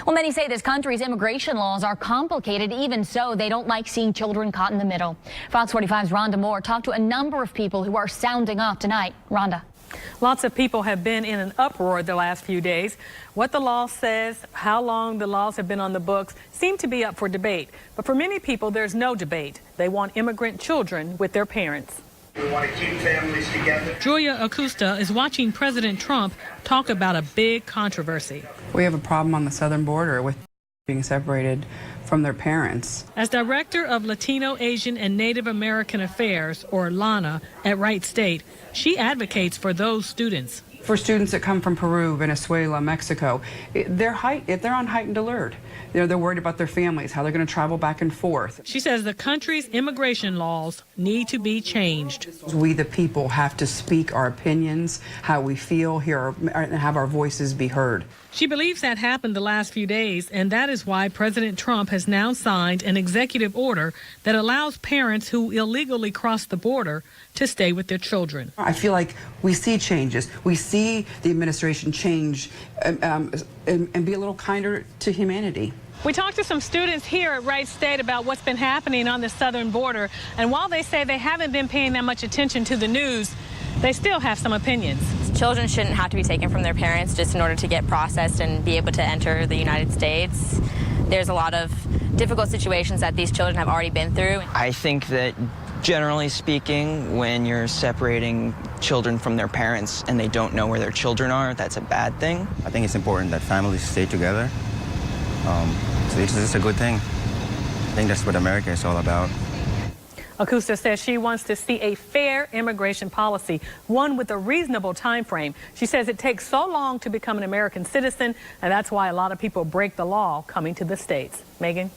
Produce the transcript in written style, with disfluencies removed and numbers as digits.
Well, many say this country's immigration laws are complicated. Even so, they don't like seeing children caught in the middle. Fox 45's Rhonda Moore talked to a number of people who are sounding off tonight. Rhonda. Lots of people have been in an uproar the last few days. What the law says, how long the laws have been on the books, seem to be up for debate. But for many people, there's no debate. They want immigrant children with their parents. We want to keep families together. Julia Acosta is watching President Trump talk about a big controversy. We have a problem on the southern border with being separated from their parents. As Director of Latino, Asian, and Native American Affairs, or LANA, at Wright State, she advocates for those students. For students that come from Peru, Venezuela, Mexico, they're on heightened alert. They're worried about their families, how they're going to travel back and forth. She says the country's immigration laws need to be changed. We, the people, have to speak our opinions, how we feel, and have our voices be heard. She believes that happened the last few days, and that is why President Trump has now signed an executive order that allows parents who illegally cross the border to stay with their children. I feel like we see changes. We see the administration change and be a little kinder to humanity. We talked to some students here at Wright State about what's been happening on the southern border, and while they say they haven't been paying that much attention to the news, they still have some opinions. Children shouldn't have to be taken from their parents just in order to get processed and be able to enter the United States. There's a lot of difficult situations that these children have already been through. I think that generally speaking, when you're separating children from their parents and they don't know where their children are, that's a bad thing. I think it's important that families stay together. So this is a good thing. I think that's what America is all about. Acosta says she wants to see a fair immigration policy, one with a reasonable time frame. She says it takes so long to become an American citizen, and that's why a lot of people break the law coming to the States. Megan?